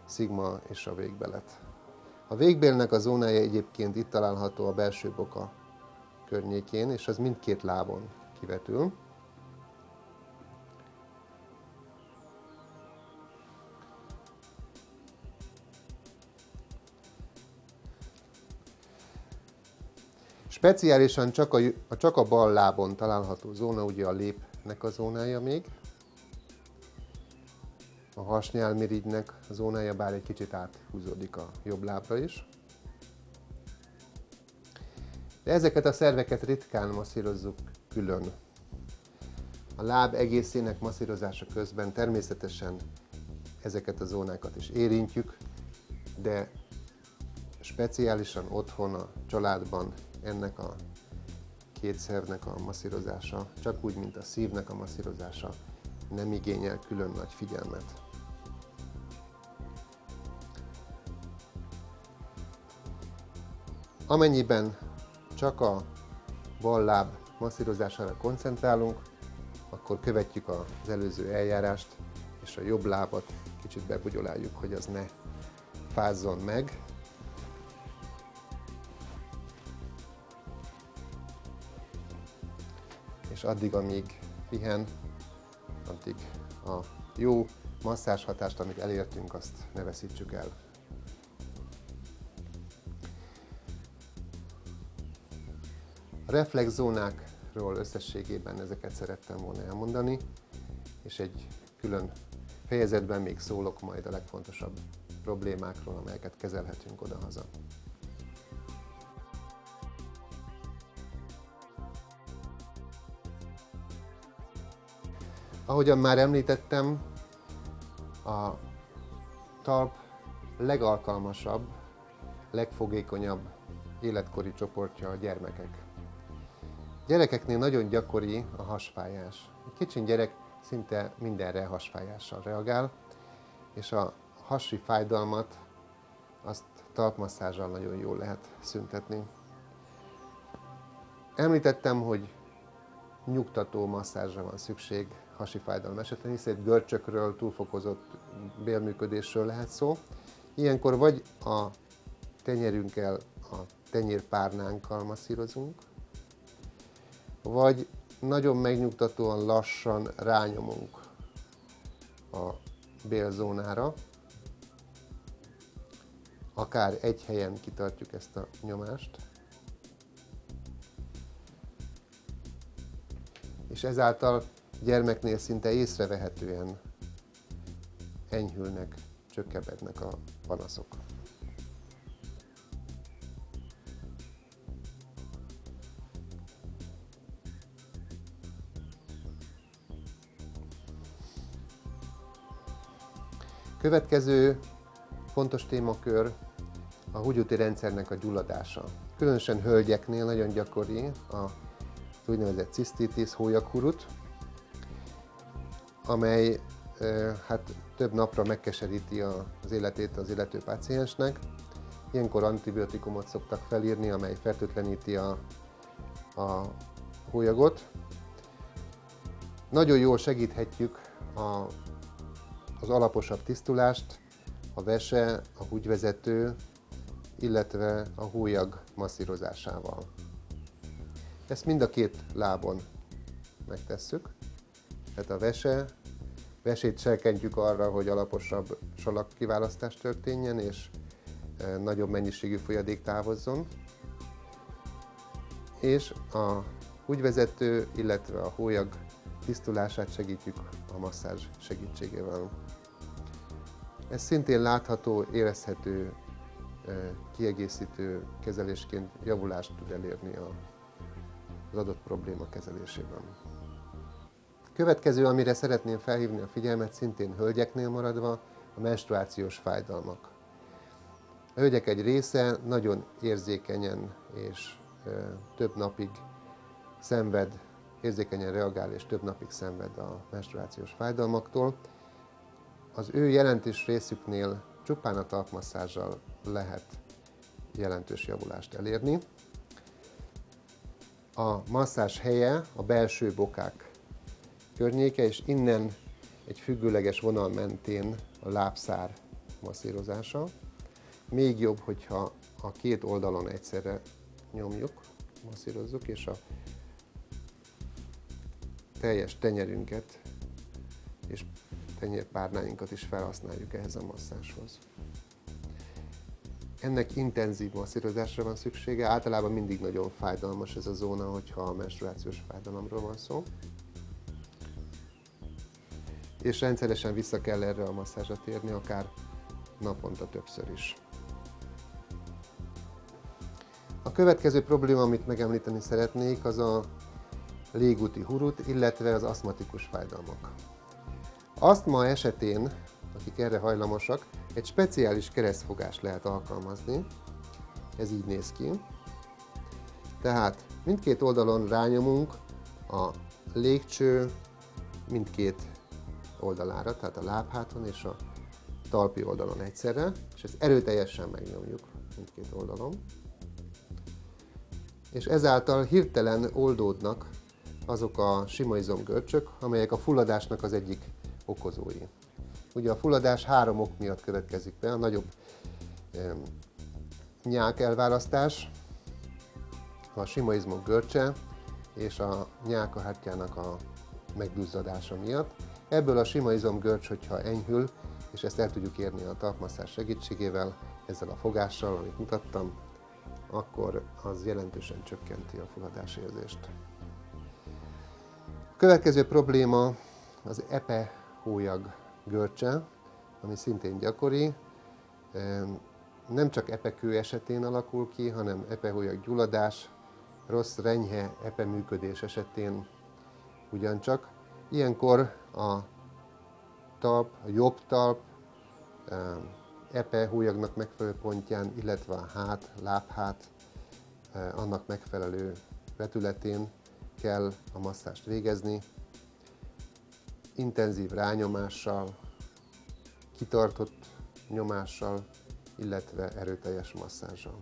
szigma és a végbelet. A végbélnek a zónája egyébként itt található a belső boka környékén, és az mindkét lábon kivetül. Speciálisan csak a bal lábon található zóna, ugye a lépnek a zónája még. A hasnyálmirigynek a zónája, bár egy kicsit áthúzódik a jobb lábra is. De ezeket a szerveket ritkán masszírozzuk külön. A láb egészének masszírozása közben természetesen ezeket a zónákat is érintjük, de speciálisan otthon, a családban ennek a két szervnek a masszírozása, csak úgy, mint a szívnek a masszírozása, nem igényel külön nagy figyelmet. Amennyiben csak a bal láb masszírozására koncentrálunk, akkor követjük az előző eljárást, és a jobb lábat kicsit bebugyoláljuk, hogy az ne fázzon meg. És addig, amíg pihen, addig a jó masszázs hatást, amit elértünk, azt ne veszítsük el. A reflexzónákról összességében ezeket szerettem volna elmondani, és egy külön fejezetben még szólok majd a legfontosabb problémákról, amelyeket kezelhetünk odahaza. Ahogyan már említettem, a talp legalkalmasabb, legfogékonyabb életkori csoportja a gyermekek. Gyerekeknél nagyon gyakori a hasfájás. Egy kicsi gyerek szinte mindenre hasfájással reagál, és a hasi fájdalmat azt talpmasszázsal nagyon jól lehet szüntetni. Említettem, hogy nyugtató masszázsra van szükség hasi fájdalom esetén, hiszen itt görcsökről, túlfokozott bélműködésről lehet szó. Ilyenkor vagy a tenyerünkkel, a tenyérpárnánkkal masszírozunk, vagy nagyon megnyugtatóan lassan rányomunk a bélzónára. Akár egy helyen kitartjuk ezt a nyomást. És ezáltal gyermeknél szinte észrevehetően enyhülnek, csökkebednek a panaszok. Következő fontos témakör a húgyúti rendszernek a gyulladása. Különösen hölgyeknél nagyon gyakori az úgynevezett cisztitis, hólyaghurut, amely több napra megkeseríti az életét az illető páciensnek. Ilyenkor antibiotikumot szoktak felírni, amely fertőtleníti a hólyagot. Nagyon jól segíthetjük az alaposabb tisztulást, a vese, a húgyvezető, illetve a hólyag masszírozásával. Ezt mind a két lábon megtesszük. Tehát a vesét serkentjük arra, hogy alaposabb salakkiválasztás történjen, és nagyobb mennyiségű folyadék távozzon. És a húgyvezető, illetve a hólyag tisztulását segítjük a masszázs segítségével. Ez szintén látható, érezhető, kiegészítő kezelésként javulást tud elérni az adott probléma kezelésében. Következő, amire szeretném felhívni a figyelmet, szintén hölgyeknél maradva, a menstruációs fájdalmak. A hölgyek egy része nagyon érzékenyen és több napig szenved, érzékenyen reagál és több napig szenved a menstruációs fájdalmaktól. Az ő jelentős részüknél csupán a talpmasszázsal lehet jelentős javulást elérni. A masszázs helye a belső bokák környéke, és innen egy függőleges vonal mentén a lábszár masszírozása. Még jobb, hogyha a két oldalon egyszerre nyomjuk, masszírozzuk, és a teljes tenyerünket és tenyérpárnáinkat is felhasználjuk ehhez a masszázshoz. Ennek intenzív masszírozásra van szüksége, általában mindig nagyon fájdalmas ez a zóna, hogyha a menstruációs fájdalomról van szó. És rendszeresen vissza kell erre a masszázsra térni, akár naponta többször is. A következő probléma, amit megemlíteni szeretnék, az a légúti hurut, illetve az aszmatikus fájdalmak. Asztma esetén, akik erre hajlamosak, egy speciális keresztfogást lehet alkalmazni. Ez így néz ki. Tehát mindkét oldalon rányomunk a légcső mindkét oldalára, tehát a lábháton és a talpi oldalon egyszerre, és ezt erőteljesen megnyomjuk mindkét oldalon. És ezáltal hirtelen oldódnak azok a sima izomgörcsök, amelyek a fulladásnak az egyik okozói. Ugye a fulladás 3 ok miatt következik be: a nagyobb nyák elválasztás, a sima izmok görcse és a nyálkahártyának a megduzzadása miatt. Ebből a sima izomgörcs, hogyha enyhül, és ezt el tudjuk érni a talpmasszázs segítségével, ezzel a fogással, amit mutattam, akkor az jelentősen csökkenti a fulladásérzést. A következő probléma az epehólyag görcse, ami szintén gyakori. Nem csak epekő esetén alakul ki, hanem epehólyag gyulladás, rossz renyhe epeműködés esetén ugyancsak. Ilyenkor a talp, a jobb talp epehólyagnak megfelelő pontján, illetve a hát, lábhát annak megfelelő vetületén kell a masszást végezni. Intenzív rányomással, kitartott nyomással, illetve erőteljes masszázsal.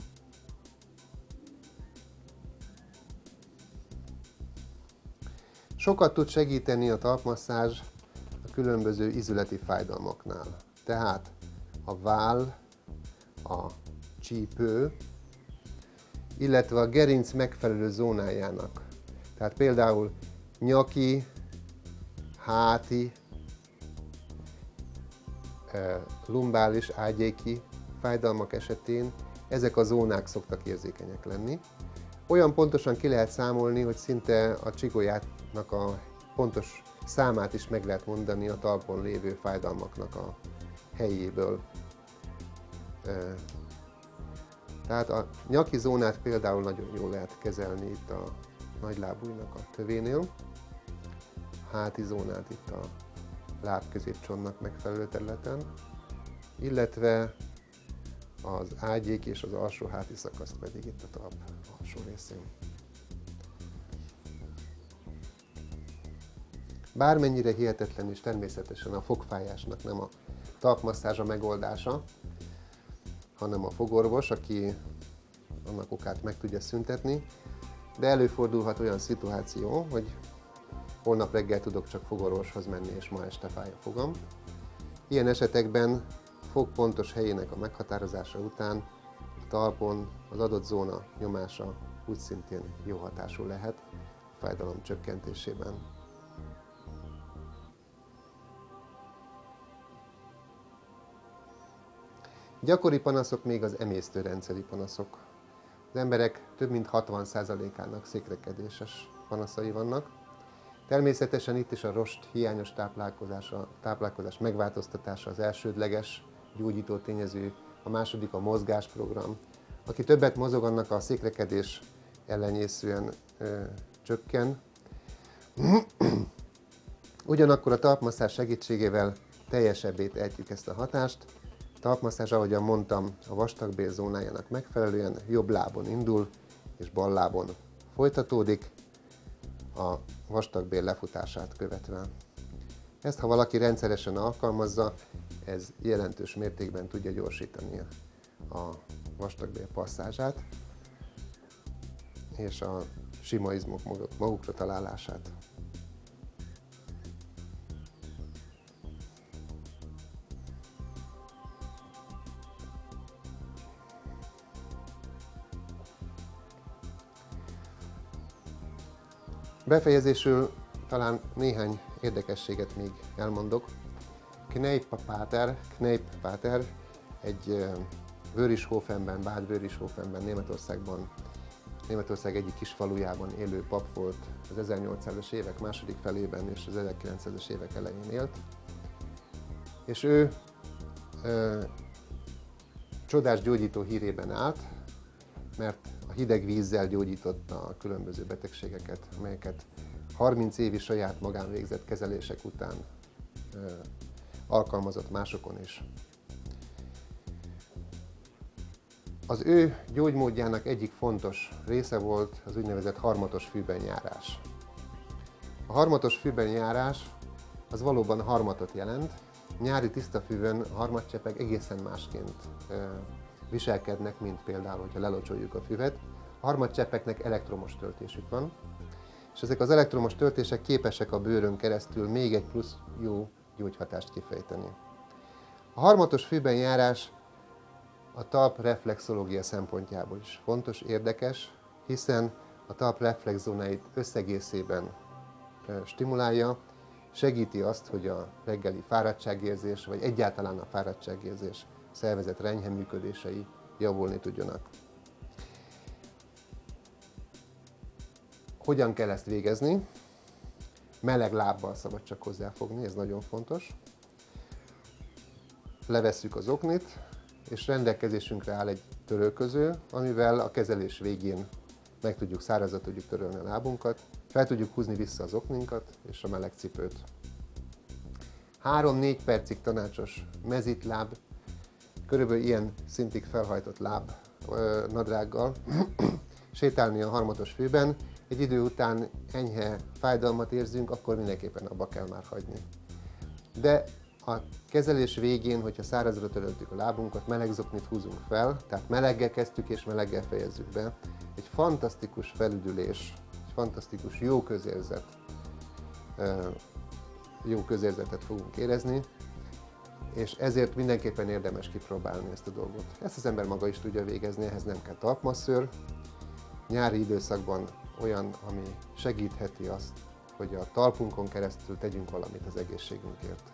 Sokat tud segíteni a talpmasszázs a különböző izületi fájdalmaknál. Tehát a váll, a csípő, illetve a gerinc megfelelő zónájának. Tehát például nyaki, háti, lumbális, ágyéki fájdalmak esetén ezek a zónák szoktak érzékenyek lenni. Olyan pontosan ki lehet számolni, hogy szinte a csigolyának a pontos számát is meg lehet mondani a talpon lévő fájdalmaknak a helyéből. Tehát a nyaki zónát például nagyon jól lehet kezelni itt a nagylábújnak a tövénél, a háti zónát itt a lábközépcsontnak megfelelő területen, illetve az ágyék és az alsó háti szakaszt pedig itt a talp alsó részén. Bármennyire hihetetlen is, természetesen a fogfájásnak nem a talpmasszázs a megoldása, hanem a fogorvos, aki annak okát meg tudja szüntetni, de előfordulhat olyan szituáció, hogy holnap reggel tudok csak fogorvoshoz menni, és ma este fáj a fogam. Ilyen esetekben fog pontos helyének a meghatározása után a talpon az adott zóna nyomása úgy szintén jó hatású lehet a fájdalom csökkentésében. Gyakori panaszok még az emésztőrendszeri panaszok. Az emberek több mint 60%-ának székrekedéses panaszai vannak. Természetesen itt is a rost hiányos táplálkozás megváltoztatása az elsődleges gyógyító tényező, a második a mozgásprogram. Aki többet mozog, annak a székrekedés ellenyészően csökken. Ugyanakkor a talpmasszázs segítségével teljesebbé tehetjük ezt a hatást. A talpmasszázs, ahogyan mondtam, a vastagbél zónájának megfelelően jobb lábon indul, és bal lábon folytatódik a vastagbél lefutását követve. Ezt, ha valaki rendszeresen alkalmazza, ez jelentős mértékben tudja gyorsítani a vastagbél passzázsát és a sima izmok magukra találását. Befejezésül talán néhány érdekességet még elmondok. Kneipp-Pater egy Wörischhofenben, Bad Wörischhofenben, Németország egyik kis falujában élő pap volt az 1800-as évek második felében és az 1900-as évek elején élt. És ő csodás gyógyító hírében állt, mert a hideg vízzel gyógyította a különböző betegségeket, amelyeket 30 évi saját magán végzett kezelések után alkalmazott másokon is. Az ő gyógymódjának egyik fontos része volt az úgynevezett harmatos fűben járás. A harmatos fűben járás az valóban harmatot jelent. Nyári tiszta fűvön a harmatcseppek egészen másként viselkednek, mint például, hogyha lelocsoljuk a füvet. A harmatcseppeknek elektromos töltésük van, és ezek az elektromos töltések képesek a bőrön keresztül még egy plusz jó gyógyhatást kifejteni. A harmatos fűben járás a talp reflexológia szempontjából is fontos, érdekes, hiszen a talp reflexzónáit összegészében stimulálja, segíti azt, hogy a reggeli fáradtságérzés, vagy egyáltalán a fáradtságérzés, szervezet enyhe működései javulni tudjanak. Hogyan kell ezt végezni? Meleg lábbal szabad csak hozzáfogni, ez nagyon fontos. Levesszük az oknit, és rendelkezésünkre áll egy törölköző, amivel a kezelés végén szárazra tudjuk törölni a lábunkat, fel tudjuk húzni vissza az okninkat és a meleg cipőt. 3-4 percig tanácsos mezitláb, körülbelül ilyen szintig felhajtott nadrággal sétálni a harmatos fűben. Egy idő után enyhe fájdalmat érzünk, akkor mindenképpen abba kell már hagyni. De a kezelés végén, hogyha szárazra töröltük a lábunkat, meleg zoknit húzunk fel, tehát meleggel kezdtük és meleggel fejezzük be. Egy fantasztikus felüdülés, egy fantasztikus jó közérzetet fogunk érezni, és ezért mindenképpen érdemes kipróbálni ezt a dolgot. Ezt az ember maga is tudja végezni, ehhez nem kell talpmasszőr. Nyári időszakban olyan, ami segítheti azt, hogy a talpunkon keresztül tegyünk valamit az egészségünkért.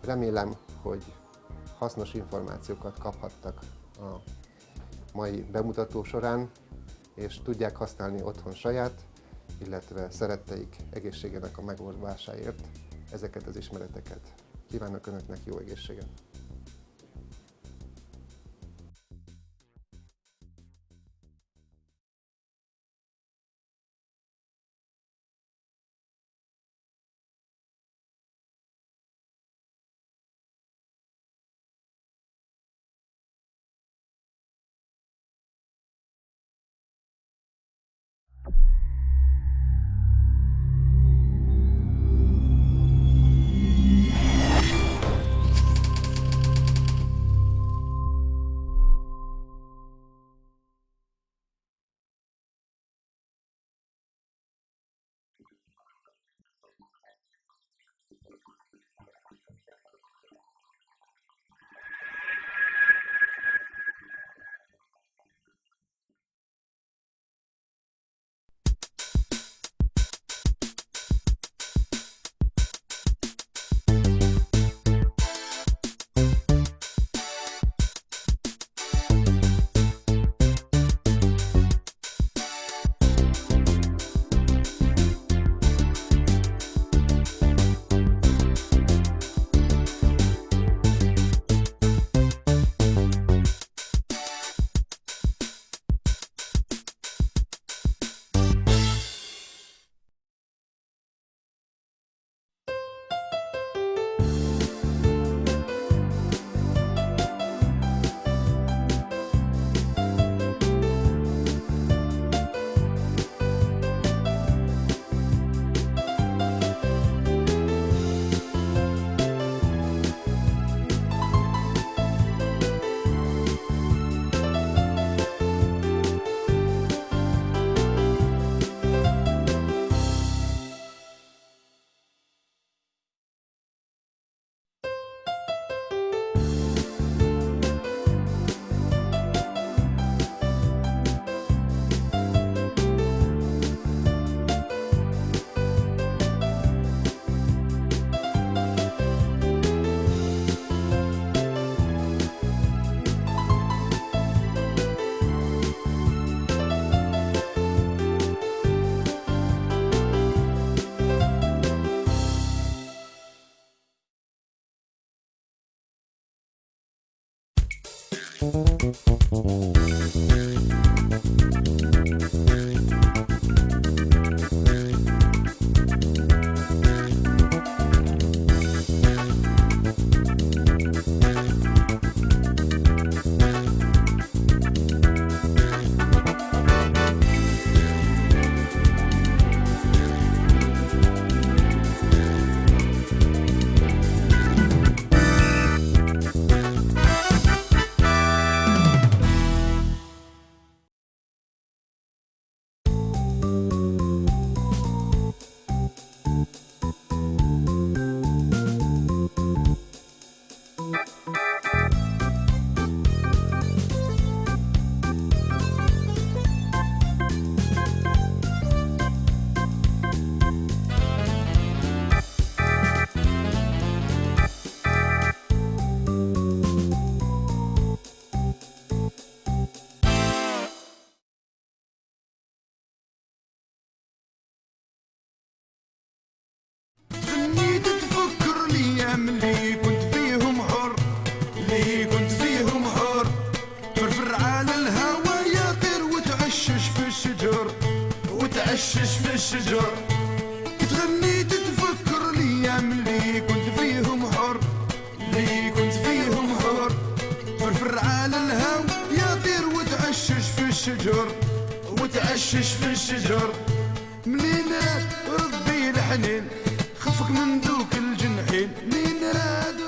Remélem, hogy hasznos információkat kaphattak a mai bemutató során, és tudják használni otthon saját, illetve szeretteik egészségének a megoldásáért ezeket az ismereteket. Kívánok Önöknek jó egészséget! اللي كنت فيهم حر، اللي كنت فيهم حر، فرفر على الهوى يطير وتعشش في الشجر، وتعشش في الشجر. تغني تتفكر الايام اللي كنت فيهم حر، اللي كنت فيهم حر، فرفر على الهوى يطير وتعشش في الشجر، وتعشش في الشجر. ملينا ربي الحنين خفك من دوك الجنحين، مين راد